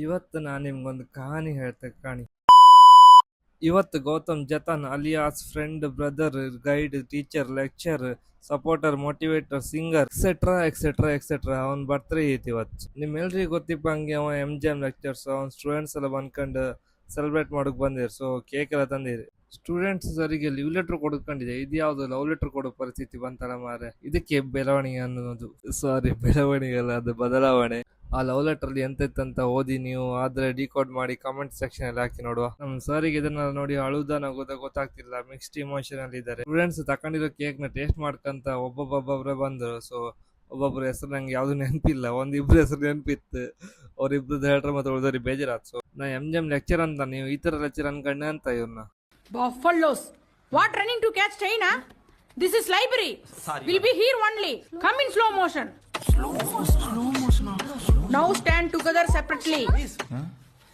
ಇವತ್ತು ನಾನು ನಿಮ್ಗೊಂದು ಕಹಾನಿ ಹೇಳ್ತೆ ಕಾಣಿ. ಇವತ್ತು Gautam Jatan alias friend, brother, guide, teacher, lecture, supporter, motivator, singer etcetera etcetera etcetera ಅವನ್ ಬರ್ತ್ಡೇ ಐತಿ ಇವತ್ತು. ನಿಮ್ಮೆಲ್ರಿಗೂ ಗೊತ್ತಿಪ್ಪಂಗೆ ಅವ MGM ಲೆಕ್ಚರ್ಸ್ ಅವ್ನ ಸ್ಟೂಡೆಂಟ್ಸ್ ಎಲ್ಲ ಬಂದ್ಕೊಂಡು ಸೆಲೆಬ್ರೇಟ್ ಮಾಡಕ್ ಬಂದಿರ್. ಸೊ ಕೇಕ್ ಎಲ್ಲ ತಂದಿರಿ. ಸ್ಟೂಡೆಂಟ್ಸ್ ಸರಿಗೆ ಲೀವ್ ಲೆಟರ್ ಕೊಡ್ಕೊಂಡಿದೆ. ಇದು ಯಾವ್ದು ಲವ್ ಲೆಟರ್ ಕೊಡೋ ಪರಿಸ್ಥಿತಿ ಬಂತಲ್ಲ ಮಾರೆ. ಇದಕ್ಕೆ ಬೆಳವಣಿಗೆ ಅನ್ನೋದು, ಸಾರಿ ಬೆಳವಣಿಗೆ ಅಲ್ಲ, ಅದು ಬದಲಾವಣೆ. ಆ ಲವ್ ಲೆಟರ್ ಅಲ್ಲಿ ಎಂತೆಂತ ಓದಿ ನೀವು ಆದ್ರೆ ಡಿಕೋಡ್ ಮಾಡಿ ಕಮೆಂಟ್ ಸೆಕ್ಷನ್ ಅಲ್ಲಿ ಹಾಕಿ ನೋಡುವ. ನಮ್ ಸರಿಗೆ ಇದನ್ನ ನೋಡಿ ಅಳುದ ನಗೋದ ಗೊತ್ತಾಗ್ತಿಲ್ಲ, ಮಿಕ್ಸ್ಡ್ ಇಮೋಷನ್ ಅಲ್ಲಿ ಇದ್ದಾರೆ. ಸ್ಟೂಡೆಂಟ್ಸ್ ತಕೊಂಡಿರೋ ಕೇಕ್ ನ ಟೇಸ್ಟ್ ಮಾಡ್ಕಂತ ಒಬ್ಬೊಬ್ಬೊಬ್ಬರೇ ಬಂದ್ರು. ಸೊ ಒಬ್ಬೊಬ್ರ ಹೆಸರು ನಂಗೆ ಯಾವ್ದು ನೆನಪಿಲ್ಲ, ಒಂದಿಬ್ರು ಹೆಸರು ನೆನಪಿತ್ತು. ಅವ್ರಿಬ್ರದ್ದು ಹೇಳ್ರೆ ಮತ್ತೆ ಉಳಿದವ್ರಿಗೆ ಬೇಜಾರಾತ್. ಸೊ ನಾ MGM ಲೆಕ್ಚರ್ ಅಂತ, ನೀವು ಈ ತರ ಲೆಕ್ಚರ್ ಅನ್ಕೊಂಡೆ ಅಂತ ಇವ್ರನ್ನ. Buffaloes. What running to catch train, huh? This is library. Sorry. We'll be here only. Come in slow motion. Slow motion. Now stand together separately. Miss.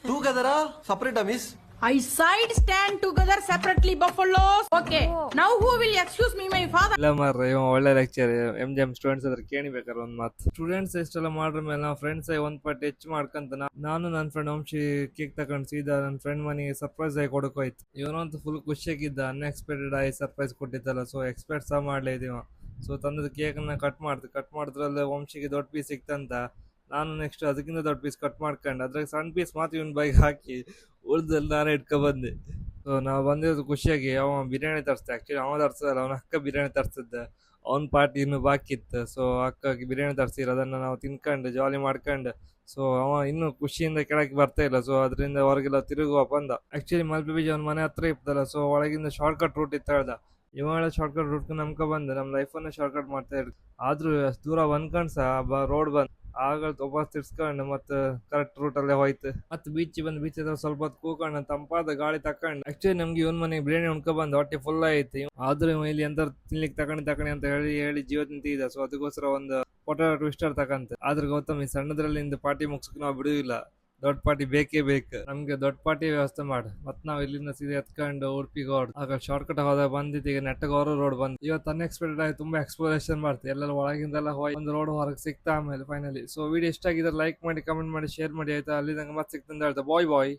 Together, separate, miss. I side stand together separately, buffaloes. Okay. Now who will excuse me, my father? ಇಲ್ಲ ಮಾರ್ರೆ, ಇವ ಒಳ್ಳೆ lecture. MGM students ಅದ್ರ ಕೇಳಿಬೇಕಾರೆ ಒಂದ್ ಮಾತು. Students ಎಷ್ಟೆಲ್ಲ ಮಾಡ್ರ ಮೇಲೆ ನಾವು ಫ್ರೆಂಡ್ಸ್ ಒಂದ್ ಪಟ್ಟು ಹೆಚ್ಚು ಮಾಡ್ಕಂತ ನಾನು ನನ್ನ ಫ್ರೆಂಡ್ ವಂಶಿ ಕೇಕ್ ತಗೊಂಡ್ ಸೀದಾ ನನ್ನ ಫ್ರೆಂಡ್ ಮನೆಗೆ ಸರ್ಪ್ರೈಸ್ ಆಗಿ ಕೊಡಕೋಯ್ತು. ಇವನಂತೂ ಫುಲ್ ಖುಷಿಯಾಗಿದ್ದ, ಅನ್ಎಕ್ಸ್ಪೆಕ್ಟೆಡ್ ಆಗಿ ಸರ್ಪ್ರೈಸ್ ಕೊಟ್ಟಿತ್ತಲ್ಲ. ಸೊ ಎಕ್ಸ್ಪೆಕ್ಟ್ ಸಹ ಮಾಡ್ಲೇ ಇದೀವ. ಸೊ ತಂದದ ಕೇಕ್ ನ ಕಟ್ ಮಾಡಿದ್ರಲ್ಲಿ ವಂಶಿಗೆ ದೊಡ್ಡ ಪೀಸ್ ಸಿಕ್ತಂತ. ನಾನು ನೆಕ್ಸ್ಟ್ ಅದಕ್ಕಿಂತ ದೊಡ್ಡ ಪೀಸ್ ಕಟ್ ಮಾಡ್ಕೊಂಡು ಅದ್ರಾಗ ಸಣ್ಣ ಪೀಸ್ ಮಾತ್ರ ಇವನ್ ಬೈಕ್ ಹಾಕಿ ಉಳ್ದಲ್ಲಿ ನಾನೇ ಇಟ್ಕೊ ಬಂದೆ. ಸೊ ನಾವು ಬಂದಿರೋದು ಖುಷಿಯಾಗಿ. ಅವ ಬಿರಿಯಾನಿ ತರಿಸ್ದೆ. ಆಕ್ಚುಲಿ ಅವ ತರ್ಸಲ್ಲ, ಅವನ ಅಕ್ಕ ಬಿರಿಯಾನಿ ತರಿಸಿದ್ದ. ಅವ್ನ ಪಾರ್ಟಿ ಇನ್ನು ಬಾಕಿ ಇತ್ತು. ಸೊ ಅಕ್ಕಗೆ ಬಿರಿಯಾನಿ ತರಿಸಿರ, ಅದನ್ನ ನಾವು ತಿನ್ಕೊಂಡು ಜಾಲಿ ಮಾಡ್ಕೊಂಡು. ಸೊ ಅವ ಇನ್ನು ಖುಷಿಯಿಂದ ಕೆಳಗೆ ಬರ್ತಾ ಇಲ್ಲ. ಸೊ ಅದರಿಂದ ಹೊರಗೆಲ್ಲ ತಿರುಗುವ ಬಂದ. ಆಕ್ಚುಲಿ ಮಲ್ಪೆ ಬೀಚ್ ಅವ್ನ ಮನೆ ಹತ್ರ ಇರ್ತಲ್ಲ. ಸೊ ಒಳಗಿಂದ ಶಾರ್ಟ್ ಕಟ್ ರೂಟ್ ಇತ್ತು ಹೇಳ್ದ. ಇವಾಗ ಶಾರ್ಟ್ ಕಟ್ ರೂಟ್ ನಮ್ಕ ಬಂದ ನಮ್ ಲೈಫನ್ನ ಶಾರ್ಟ್ ಕಟ್ ಮಾಡ್ತಾ ಇರ್. ಆದ್ರೂ ಅಷ್ಟು ದೂರ ಬಂದ್ಕೊಂಡ್ ಸಹ ರೋಡ್ ಬಂದ್ ಆಗ ವಾಪಸ್ ತಿರ್ಸ್ಕೊಂಡು ಮತ್ತೆ ಕರೆಕ್ಟ್ ರೂಟ್ ಅಲ್ಲೇ ಹೋಯ್ತು. ಮತ್ತೆ ಬೀಚ್ ಹತ್ರ ಸ್ವಲ್ಪ ಹೊತ್ತು ಕೂಕೊಂಡು ತಂಪಾದ ಗಾಳಿ ತಕೊಂಡು. ಆಕ್ಚುಲಿ ನಮ್ಗೆ ಇವನ್ ಮನೆಗೆ ಬಿರಿಯಾನಿ ಉಣ್ಕೊ ಬಂದ್ ಹೊಟ್ಟೆ ಫುಲ್ ಐತಿ. ಆದ್ರೂ ಇಲ್ಲಿ ಎಂತ ತಿನ್ಲಿಕ್ಕೆ ತಕೊಂಡಿ ಅಂತ ಹೇಳಿ ಜೀವ ತಿಂತಿದ್ದ. ಸೊ ಅದಕ್ಕೋಸ್ಕರ ಒಂದು ಪೊಟೇಟೊ ಟ್ವಿಸ್ಟರ್ ತಕಂತ. ಆದ್ರೆ ಗೌತಮ್ ಈ ಸಣ್ಣದ್ರಲ್ಲಿ ಪಾರ್ಟಿ ಮುಗಿಸ್ಕೊಂಡು ನಾವು ಬಿಡುವಿಲ್ಲ. ದೊಡ್ಡ ಪಾರ್ಟಿ ಬೇಕೇ ಬೇಕು ನಮ್ಗೆ. ದೊಡ್ಡ ಪಾರ್ಟಿ ವ್ಯವಸ್ಥೆ ಮಾಡು. ಮತ್ ನಾವ್ ಇಲ್ಲಿಂದ ಸೀದಾ ಎತ್ಕೊಂಡು ಉಡುಪಿಗೆ ಹೊಡ್. ಆಗ ಶಾರ್ಟ್ ಕಟ್ ಹೋದಾಗ ಬಂದಿತ್ತು. ಈಗ ನೆಟ್ಟಗವರು ರೋಡ್ ಬಂದ್. ಇವತ್ತು ಅನ್ಎಕ್ಸ್ಪೆಕ್ಟೆಡ್ ಆಗಿ ತುಂಬಾ ಎಕ್ಸ್ಪ್ಲೋರೇಷನ್ ಮಾಡ್ತೀವಿ. ಎಲ್ಲೆಲ್ಲ ಒಳಗಿಂದೆಲ್ಲ ಹೋಗಿ ಒಂದು ರೋಡ್ ಹೊರಗೆ ಸಿಕ್ತಾ. ಆಮೇಲೆ ಫೈನಲಿ ಸೊ ವಿಡಿಯೋ ಇಷ್ಟ ಆಗಿದ್ರೆ ಲೈಕ್ ಮಾಡಿ, ಕಮೆಂಟ್ ಮಾಡಿ, ಶೇರ್ ಮಾಡಿ ಆಯ್ತಾ. ಅಲ್ಲಿ ನಂಗೆ ಮತ್ತೆ ಸಿಕ್ತಂತ ಹೇಳ್ತಾ ಬಾಯ್.